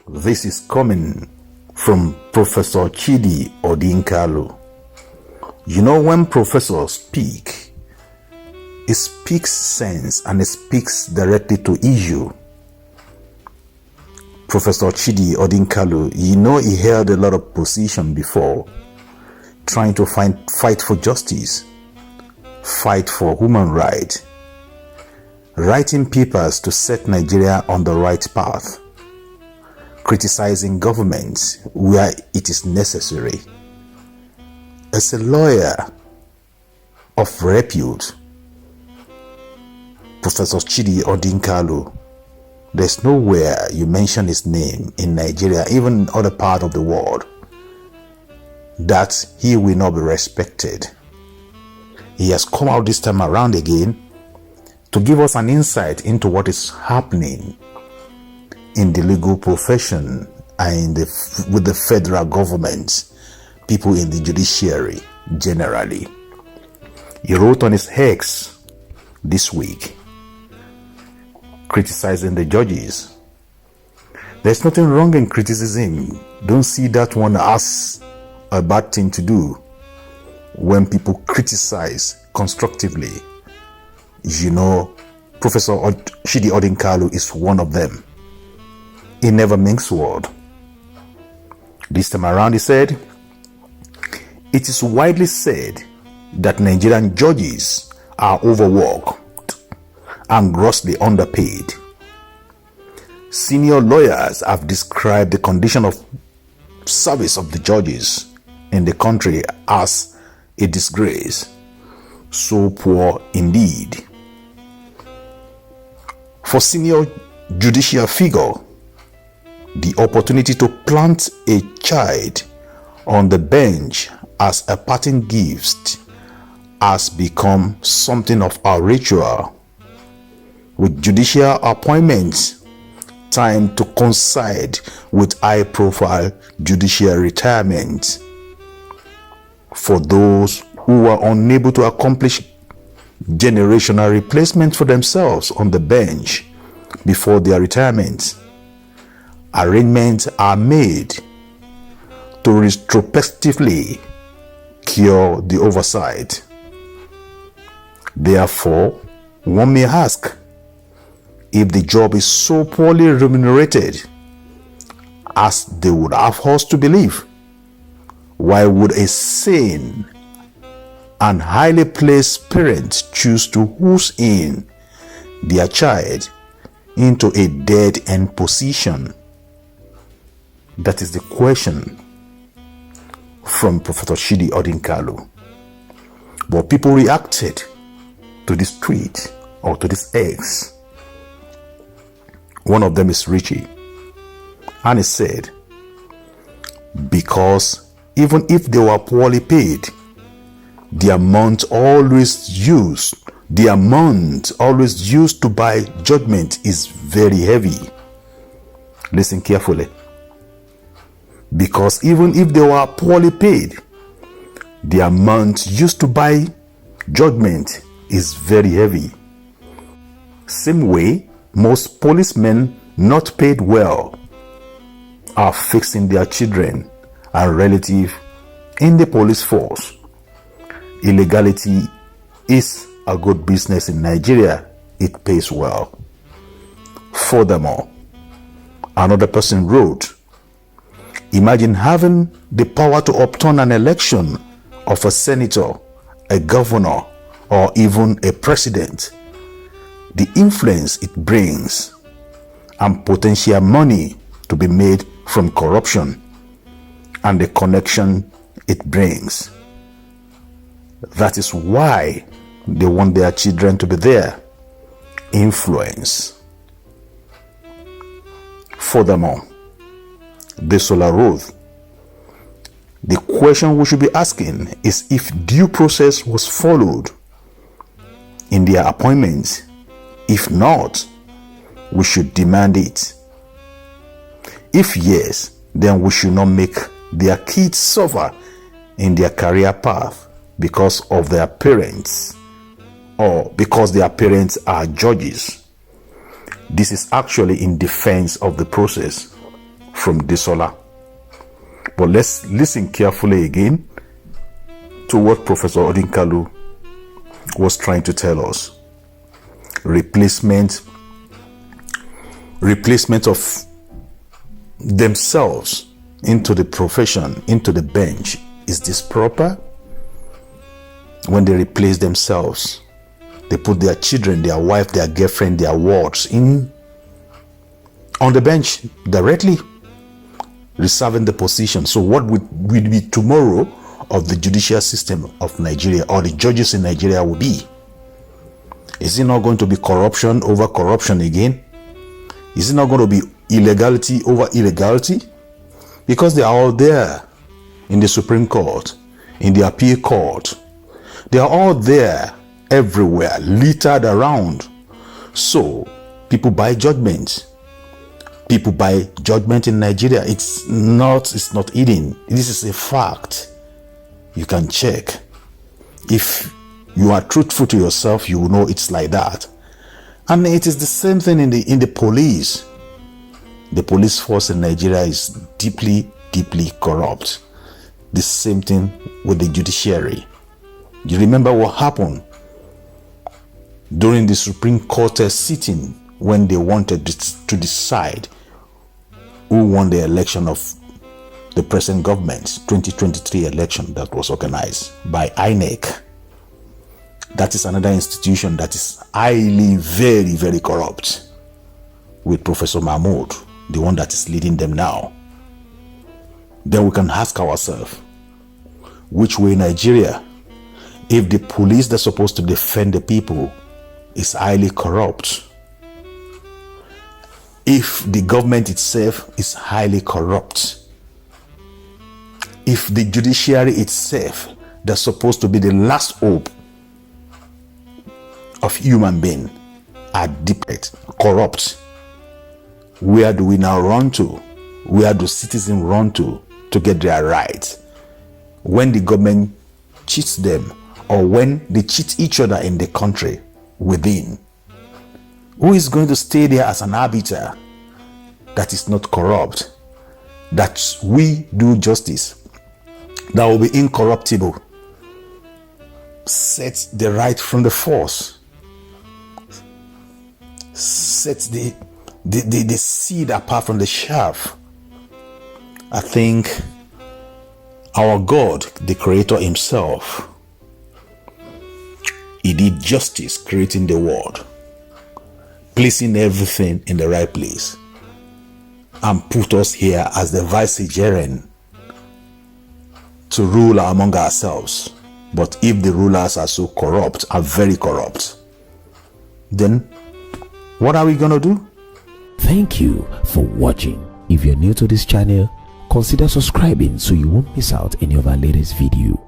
This is coming from Professor Chidi Odinkalu. You know, when professors speak, it speaks sense and it speaks directly to issue. Professor Chidi Odinkalu, you know, he held a lot of position before, trying to fight for justice, fight for human rights, writing papers to set Nigeria on the right path, criticizing governments where it is necessary. As a lawyer of repute, Professor Chidi Anselm, there's nowhere you mention his name in Nigeria, even in other parts of the world, that he will not be respected. He has come out this time around again to give us an insight into what is happening in the legal profession and with the federal government, people in the judiciary generally. He wrote on his X this week, criticizing the judges. There's nothing wrong in criticism. Don't see that one as a bad thing to do. When people criticize constructively, you know, Professor Chidi Anselm is one of them. He never minks word. This time around he said, it is widely said that Nigerian judges are overworked and grossly underpaid. Senior lawyers have described the condition of service of the judges in the country as a disgrace, so poor indeed. For senior judicial figure, the opportunity to plant a child on the bench as a parting gift has become something of a ritual. With judicial appointments, time to coincide with high-profile judicial retirement. For those who are unable to accomplish generational replacement for themselves on the bench before their retirement, arrangements are made to retrospectively cure the oversight. Therefore, one may ask, if the job is so poorly remunerated as they would have us to believe, why would a sane and highly placed parent choose to ooze in their child into a dead-end position? That is the question from Professor Chidi Anselm. But people reacted to this tweet or to this X. One of them is Richie, and he said, because even if they were poorly paid, the amount always used to buy judgment is very heavy. Listen carefully. Because even if they were poorly paid, the amount used to buy judgment is very heavy. Same way, most policemen not paid well are fixing their children and relatives in the police force. Illegality is a good business in Nigeria. It pays well. Furthermore, another person wrote, imagine having the power to upturn an election of a senator, a governor, or even a president. The influence it brings and potential money to be made from corruption and the connection it brings. That is why they want their children to be there. Influence. Furthermore, the Solar Road. The question we should be asking is if due process was followed in their appointments. If not, we should demand it. If yes, then we should not make their kids suffer in their career path because of their parents or because their parents are judges. This is actually in defense of the process. from Desola. But let's listen carefully again to what Professor Odinkalu was trying to tell us. Replacement of themselves into the profession, into the bench. Is this proper? When they replace themselves, they put their children, their wife, their girlfriend, their wards on the bench directly, reserving the position. So what would be tomorrow of the judicial system of Nigeria, or the judges in Nigeria, will be? Is it not going to be corruption over corruption again? Is it not going to be illegality over illegality? Because they are all there in the Supreme Court, in the Appeal Court. They are all there, everywhere, littered around. So people buy judgment. People buy judgment in Nigeria. It's not hidden. This is a fact. You can check. If you are truthful to yourself, you will know it's like that. And it is the same thing in the police. The police force in Nigeria is deeply, deeply corrupt. The same thing with the judiciary. You remember what happened during the Supreme Court sitting when they wanted to decide who won the election of the present government's 2023 election that was organized by INEC. That is another institution that is highly, very, very corrupt, with Professor Mahmoud, the one that is leading them now. Then we can ask ourselves, which way Nigeria, if the police that's supposed to defend the people is highly corrupt, if the government itself is highly corrupt, if the judiciary itself that's supposed to be the last hope of human being are deeply corrupt, where do we now run to? Where do citizens run to get their rights? When the government cheats them, or when they cheat each other in the country within, who is going to stay there as an arbiter that is not corrupt, that we do justice, that will be incorruptible, set the right from the false, set the seed apart from the chaff? I think our God, the Creator himself, he did justice creating the world, placing everything in the right place, and put us here as the vicegerent to rule among ourselves. But if the rulers are so corrupt, are very corrupt, then what are we gonna do? Thank you for watching. If you're new to this channel, consider subscribing so you won't miss out any of our latest video.